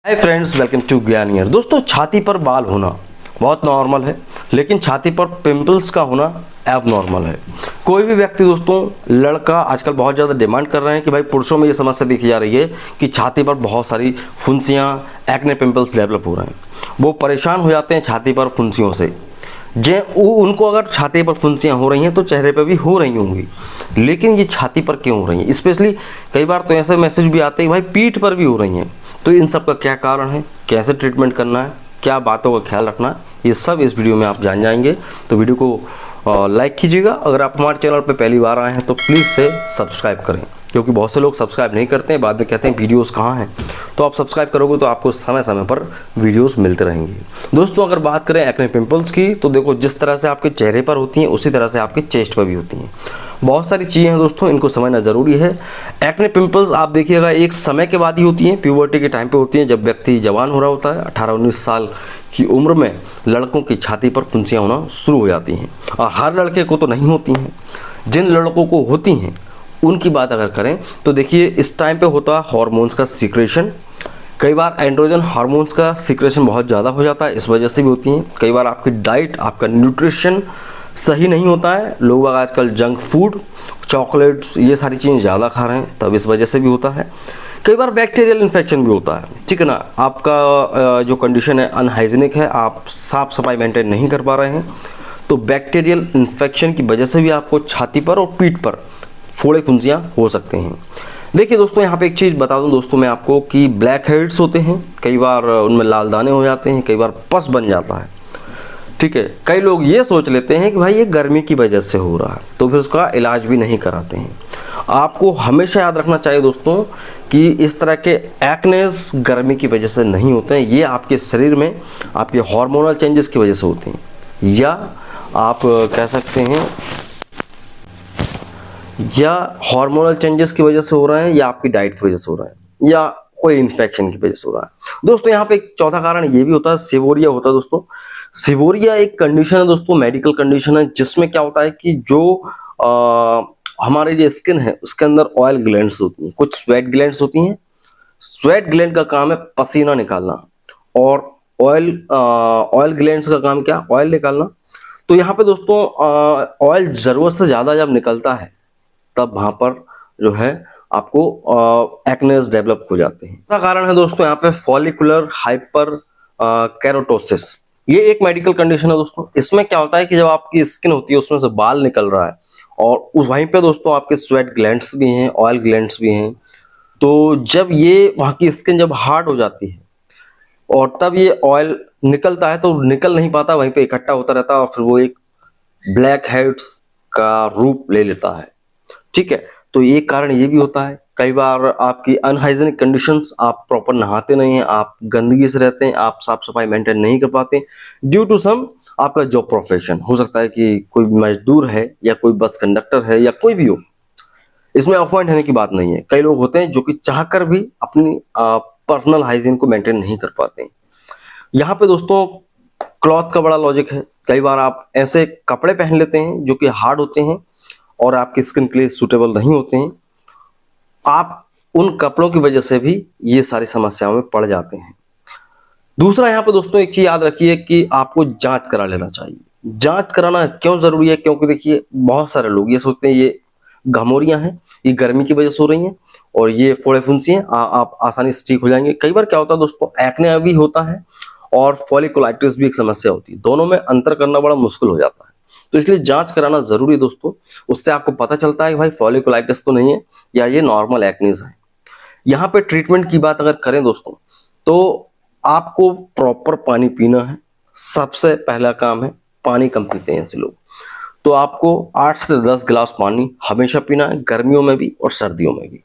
Hi friends, welcome to ज्ञान year. दोस्तों, छाती पर बाल होना बहुत नॉर्मल है, लेकिन छाती पर पिंपल्स का होना एब नॉर्मल है। कोई भी व्यक्ति दोस्तों, लड़का आजकल बहुत ज़्यादा डिमांड कर रहे हैं कि भाई पुरुषों में ये समस्या देखी जा रही है कि छाती पर बहुत सारी फुंसियाँ, एक्ने पिंपल्स डेवलप हो रहे हैं। वो परेशान हो जाते हैं छाती पर फुंसियों से। उनको अगर छाती पर फुंसियाँ हो रही हैं तो चेहरे पर भी हो रही होंगी, लेकिन ये छाती पर क्यों हो रही हैं? स्पेशली कई बार तो ऐसे मैसेज भी आते हैं भाई पीठ पर भी हो रही हैं। तो इन सब का क्या कारण है, कैसे ट्रीटमेंट करना है, क्या बातों का ख्याल रखना है, ये सब इस वीडियो में आप जान जाएंगे। तो वीडियो को लाइक कीजिएगा। अगर आप हमारे चैनल पर पहली बार आए हैं तो प्लीज़ से सब्सक्राइब करें, क्योंकि बहुत से लोग सब्सक्राइब नहीं करते हैं, बाद में कहते हैं वीडियोस कहाँ हैं। तो आप सब्सक्राइब करोगे तो आपको समय समय पर वीडियोस मिलते रहेंगे। दोस्तों, अगर बात करें एक्ने पिंपल्स की, तो देखो जिस तरह से आपके चेहरे पर होती हैं उसी तरह से आपके चेस्ट पर भी होती हैं। बहुत सारी चीज़ें हैं दोस्तों, इनको समझना ज़रूरी है। एक्ने पिंपल्स आप देखिएगा एक समय के बाद ही होती हैं, प्यूबर्टी के टाइम पे होती हैं, जब व्यक्ति जवान हो रहा होता है। 18-19 साल की उम्र में लड़कों की छाती पर फुंसियाँ होना शुरू हो जाती हैं, और हर लड़के को तो नहीं होती हैं। जिन लड़कों को होती हैं उनकी बात अगर करें तो देखिए, इस टाइम पे होता है हार्मोन्स का सीक्रेशन। कई बार एंड्रोजन हार्मोन्स का सीक्रेशन बहुत ज़्यादा हो जाता है, इस वजह से भी होती हैं। कई बार आपकी डाइट, आपका न्यूट्रिशन सही नहीं होता है। लोग आजकल जंक फूड, चॉकलेट्स, ये सारी चीज़ें ज़्यादा खा रहे हैं, तब इस वजह से भी होता है। कई बार बैक्टीरियल इन्फेक्शन भी होता है, ठीक है ना। आपका जो कंडीशन है अनहाइजीनिक है, आप साफ सफाई मेंटेन नहीं कर पा रहे हैं, तो बैक्टीरियल इन्फेक्शन की वजह से भी आपको छाती पर और पीठ पर फोड़े फुंसियाँ हो सकते हैं। देखिए दोस्तों, यहाँ पे एक चीज़ बता दूं दोस्तों मैं आपको कि ब्लैक हेड्स होते हैं, कई बार उनमें लाल दाने हो जाते हैं, कई बार पस बन जाता है, ठीक है। कई लोग ये सोच लेते हैं कि भाई ये गर्मी की वजह से हो रहा है, तो फिर उसका इलाज भी नहीं कराते हैं। आपको हमेशा याद रखना चाहिए दोस्तों कि इस तरह के एक्नेस गर्मी की वजह से नहीं होते हैं, ये आपके शरीर में आपके हार्मोनल चेंजेस की वजह से होते हैं, या आप कह सकते हैं या हार्मोनल चेंजेस की वजह से हो रहा है, या आपकी डाइट की वजह से हो रहा है, या कोई इन्फेक्शन की वजह से हो रहा है। दोस्तों, यहाँ पे एक चौथा कारण ये भी होता है, सेवोरिया होता है दोस्तों। सेवोरिया एक कंडीशन है दोस्तों, मेडिकल कंडीशन है, जिसमें क्या होता है कि जो हमारे जो स्किन है उसके अंदर ऑयल ग्लैंड्स होती हैं, कुछ स्वेट ग्लैंड्स होती हैं। स्वेट ग्लैंड का काम है पसीना निकालना, और ऑयल ग्लैंड्स का काम क्या, ऑयल निकालना। तो यहाँ पे दोस्तों ऑयल जरूरत से ज्यादा जब निकलता है तब वहां पर जो है आपको एक्नेस डेवलप हो जाते हैं। इसका कारण है दोस्तों यहाँ पे फॉलिकुलर हाइपर केराटोसिस। ये एक मेडिकल कंडीशन है दोस्तों। इसमें क्या होता है कि जब आपकी स्किन होती है उसमें से बाल निकल रहा है, और वहीं पे दोस्तों आपके स्वेट ग्लैंड्स भी हैं, ऑयल ग्लैंड्स भी हैं। तो जब ये वहां की स्किन जब हार्ड हो जाती है और तब ये ऑयल निकलता है, तो निकल नहीं पाता, वहीं पे इकट्ठा होता रहता है, और फिर वो एक ब्लैक हेड्स का रूप ले लेता है, ठीक है। तो ये कारण ये भी होता है। कई बार आपकी अनहाइजीनिक कंडीशंस, आप प्रॉपर नहाते नहीं हैं, आप गंदगी से रहते हैं, आप साफ सफाई मेंटेन नहीं कर पाते, ड्यू टू सम आपका जॉब प्रोफेशन हो सकता है कि कोई मजदूर है, या कोई बस कंडक्टर है, या कोई भी हो। इसमें अफवाइंट होने की बात नहीं है। कई लोग होते हैं जो कि चाहकर भी अपनी पर्सनल हाइजीन को मेंटेन नहीं कर पाते हैं। यहाँ पे दोस्तों क्लॉथ का बड़ा लॉजिक है। कई बार आप ऐसे कपड़े पहन लेते हैं जो कि हार्ड होते हैं और आपकी स्किन के लिए सूटेबल नहीं होते हैं, आप उन कपड़ों की वजह से भी ये सारी समस्याओं में पड़ जाते हैं। दूसरा, यहाँ पे दोस्तों एक चीज याद रखिए कि आपको जांच करा लेना चाहिए। जांच कराना क्यों जरूरी है? क्योंकि देखिए, बहुत सारे लोग ये सोचते हैं ये घमौरियां हैं, ये गर्मी की वजह से हो रही हैं, और ये फोड़े फुंसी हैं, आप आसानी से ठीक हो जाएंगे। कई बार क्या होता है दोस्तों, एक्ने भी होता है और फॉलिकुलाइटिस भी एक समस्या होती है, दोनों में अंतर करना बड़ा मुश्किल हो जाता है। तो इसलिए जांच कराना जरूरी है दोस्तों। उससे आपको पता चलता है कि भाई फॉलिकुलाइटिस तो नहीं है, या ये नॉर्मल एक्नीज है। यहाँ पे ट्रीटमेंट की बात अगर करें दोस्तों, तो आपको प्रॉपर पानी पीना है। सबसे पहला काम है, पानी कम पीते हैं ऐसे लोग, तो आपको 8 से 10 गिलास पानी हमेशा पीना है, गर्मियों में भी और सर्दियों में भी।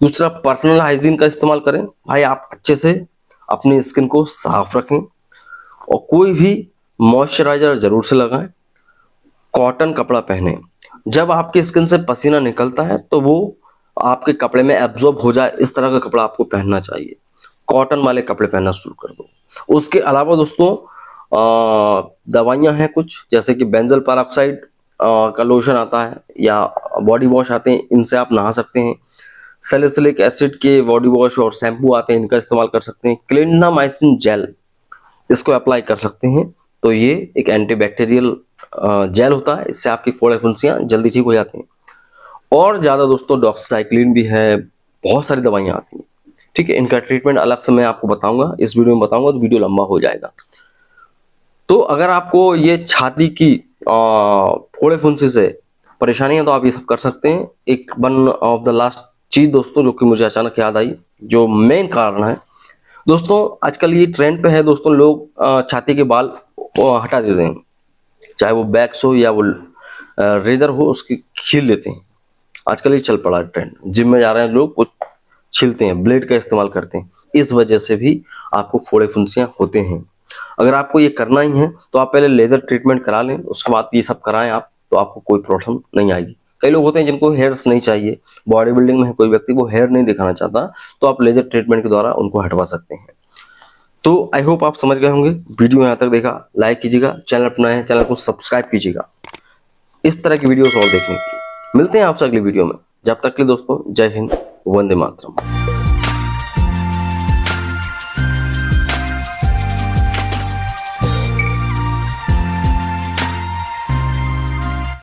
दूसरा, पर्सनल हाइजीन का इस्तेमाल करें। भाई आप अच्छे से अपनी स्किन को साफ रखें, और कोई भी मॉइस्चराइजर जरूर से लगाएं। कॉटन कपड़ा पहने। जब आपकी स्किन से पसीना निकलता है तो वो आपके कपड़े में एब्जॉर्ब हो जाए, इस तरह का कपड़ा आपको पहनना चाहिए। कॉटन वाले कपड़े पहनना शुरू कर दो। उसके अलावा दोस्तों दवाइयां हैं कुछ, जैसे कि बेंजल पेरोक्साइड का लोशन आता है, या बॉडी वॉश आते हैं, इनसे आप नहा सकते हैं। सैलिसिलिक एसिड के बॉडी वॉश और शैम्पू आते हैं, इनका इस्तेमाल कर सकते हैं। क्लिंडामाइसिन जेल, इसको अप्लाई कर सकते हैं। तो ये एक एंटीबैक्टीरियल जेल होता है, इससे आपकी फोड़े फुंसियाँ जल्दी ठीक हो जाती हैं। और ज़्यादा दोस्तों डॉक्साइक्लिन भी है, बहुत सारी दवाइयाँ आती हैं, ठीक है। इनका ट्रीटमेंट अलग से मैं आपको बताऊंगा, इस वीडियो में बताऊंगा तो वीडियो लंबा हो जाएगा। तो अगर आपको ये छाती की फोड़े फुंसी से परेशानी है तो आप ये सब कर सकते हैं। एक वन ऑफ द लास्ट चीज दोस्तों जो कि मुझे अचानक याद आई, जो मेन कारण है दोस्तों, आजकल ये ट्रेंड पे है दोस्तों, लोग छाती के बाल हटा देते हैं, चाहे वो वैक्स हो या वो रेजर हो, उसकी छील लेते हैं। आजकल ये चल पड़ा है ट्रेंड, जिम में जा रहे हैं लोग, वो छीलते हैं, ब्लेड का इस्तेमाल करते हैं। इस वजह से भी आपको फोड़े फुंसियाँ होते हैं। अगर आपको ये करना ही है तो आप पहले लेजर ट्रीटमेंट करा लें, उसके बाद ये सब कराएं आप, तो आपको कोई प्रॉब्लम नहीं आएगी। कई लोग होते हैं जिनको हेयर्स नहीं चाहिए, बॉडी बिल्डिंग में है कोई व्यक्ति, वो हेयर नहीं दिखाना चाहता, तो आप लेजर ट्रीटमेंट के द्वारा उनको हटवा सकते हैं। तो आई होप आप समझ गए होंगे। वीडियो यहाँ तक देखा, लाइक कीजिएगा, चैनल अपना है चैनल को सब्सक्राइब कीजिएगा इस तरह की वीडियोस और देखने के लिए। मिलते हैं आपसे अगली वीडियो में, जब तक के लिए दोस्तों जय हिंद, वंदे मातरम।